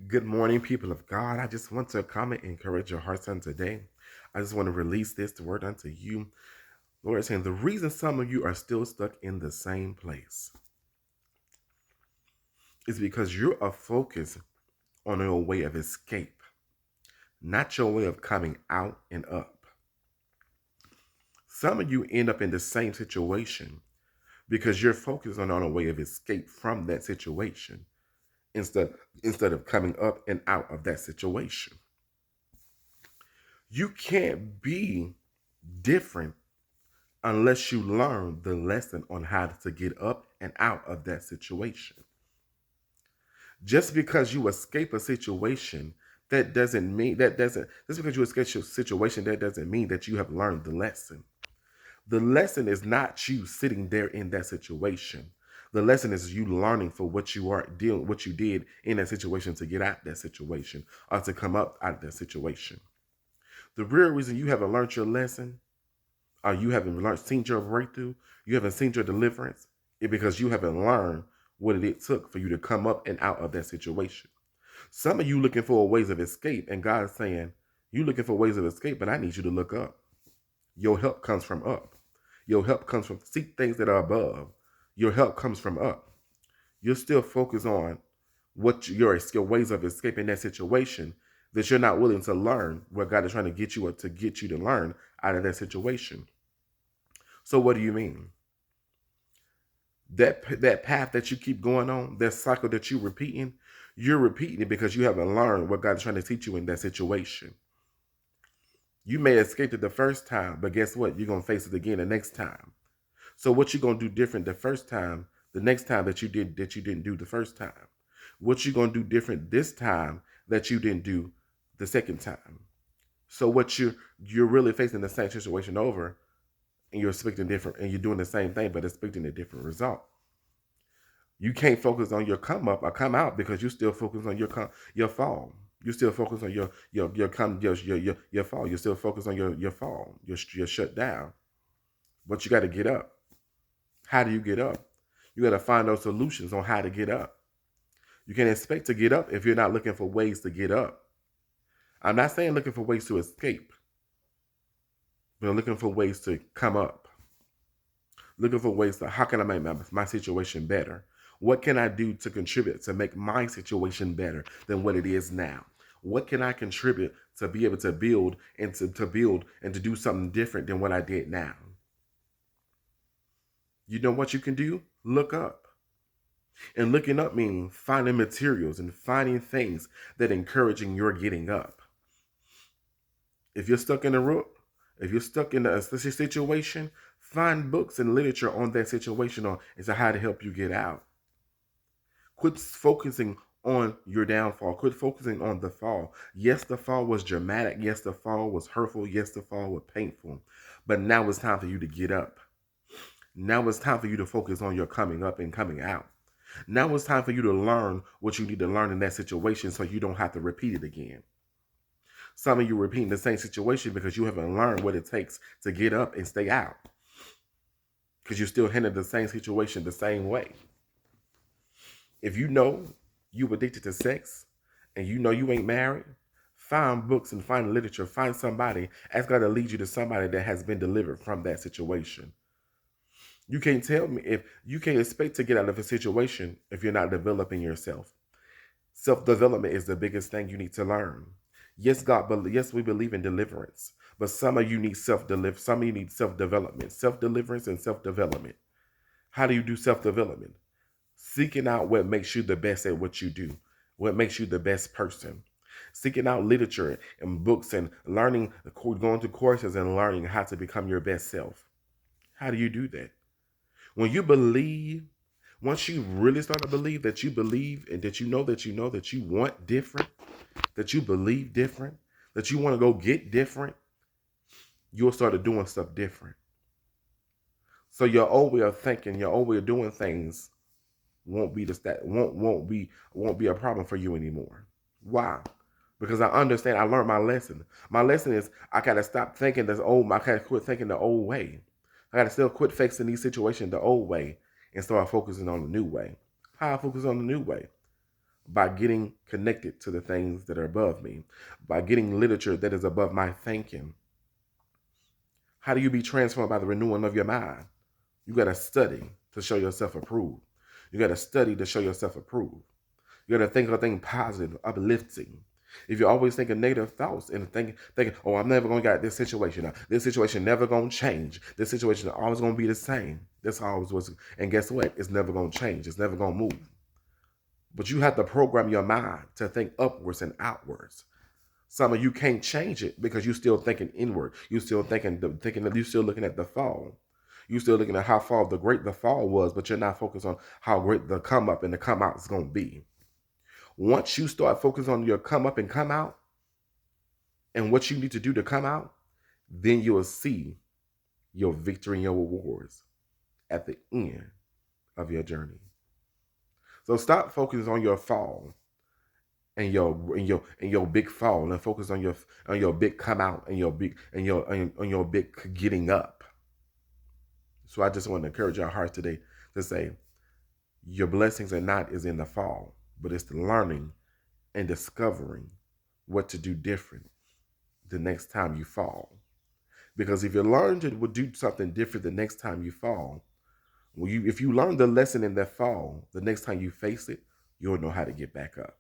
Good morning, people of God. I just want to come and encourage your hearts on today. I just want to release this word unto you. Lord is saying the reason some of you are still stuck in the same place is because you are focused on your way of escape, not your way of coming out and up. Some of you end up in the same situation because you're focused on a way of escape from that situation instead instead of coming up and out of that situation. You can't be different unless you learn the lesson on how to get up and out of that situation. Just because you escape a situation, just because you escape a situation, that doesn't mean that you have learned the lesson. The lesson is not you sitting there in that situation. The lesson is you learning for what you are dealing, what you did in that situation to get out that situation or to come up out of that situation. The real reason you haven't learned your lesson you haven't learned, seen your breakthrough, you haven't seen your deliverance, it's because you haven't learned what it took for you to come up and out of that situation. Some of you looking for ways of escape, and God is saying, you looking for ways of escape, but I need you to look up. Your help comes from up. Your help comes from seek things that are above. Your help comes from up. You're still focused on what your ways of escaping that situation that you're not willing to learn what God is trying to get you or to get you to learn out of that situation. So what do you mean? That path that you keep going on, that cycle that you're repeating it because you haven't learned what God is trying to teach you in that situation. You may escape it the first time, but guess what? You're gonna face it again the next time. So what you gonna do different the first time, the next time that you didn't do the first time? What you gonna do different this time that you didn't do the second time? So what you're really facing the same situation over, and you're expecting different, and you're doing the same thing but expecting a different result. You can't focus on your come up or come out because you still focus on your fall. You still focus on your fall. You still focus on your fall. You're shut down. But you got to get up. How do you get up? You got to find those solutions on how to get up. You can expect to get up if you're not looking for ways to get up. I'm not saying looking for ways to escape, but looking for ways to come up. Looking for ways to how can I make my situation better? What can I do to contribute to make my situation better than what it is now? What can I contribute to be able to build and to build and to do something different than what I did now? You know what you can do? Look up. And looking up means finding materials and finding things that encouraging your getting up. If you're stuck in a rut, if you're stuck in a situation, find books and literature on that situation on as to how to help you get out. Quit focusing on your downfall. Quit focusing on the fall. Yes, the fall was dramatic. Yes, the fall was hurtful. Yes, the fall was painful. But now it's time for you to get up. Now it's time for you to focus on your coming up and coming out. Now it's time for you to learn what you need to learn in that situation so you don't have to repeat it again. Some of you repeating the same situation because you haven't learned what it takes to get up and stay out. Because you're still handling the same situation the same way. If you know you addicted to sex and you know you ain't married, find books and find literature, find somebody. Ask God to lead you to somebody that has been delivered from that situation. You can't tell me if you can't expect to get out of a situation if you're not developing yourself. Self-development is the biggest thing you need to learn. Yes, yes, we believe in deliverance, but some of you need some of you need self-development, self-deliverance and self-development. How do you do self-development? Seeking out what makes you the best at what you do, what makes you the best person. Seeking out literature and books and learning, going to courses and learning how to become your best self. How do you do that? When you believe, once you really start to believe that you believe and that you know that you want different, that you believe different, that you want to go get different, you'll start doing stuff different. So your old way of thinking, your old way of doing things won't be the stat won't be a problem for you anymore. Why? Because I understand I learned my lesson. My lesson is I gotta stop thinking this old I gotta quit thinking the old way. I gotta still quit fixing these situations the old way and start focusing on the new way. How I focus on the new way? by getting connected to the things that are above me, by getting literature that is above my thinking. How do you be transformed? By the renewing of your mind. You got to study to show yourself approved. You got to study to show yourself approved. You got to think of things positive, uplifting. If you're always thinking negative thoughts and thinking, oh, I'm never gonna get this situation. This situation never gonna change. This situation is always gonna be the same. That's always what's. And guess what? It's never gonna change. It's never gonna move. But you have to program your mind to think upwards and outwards. Some of you can't change it because you're still thinking inward. You still thinking that you're still looking at the fall. You're still looking at how far great the fall was, but you're not focused on how great the come up and the come out is gonna be. Once you start focusing on your come up and come out and what you need to do to come out, then you'll see your victory and your rewards at the end of your journey. So stop focusing on your fall and your big fall, and focus on your big come out and your big and your on your big getting up. So I just want to encourage our hearts today to say your blessings are not is in the fall, but it's the learning and discovering what to do different the next time you fall. Because if you learn to do something different the next time you fall, if you learn the lesson in that fall, the next time you face it, you'll know how to get back up.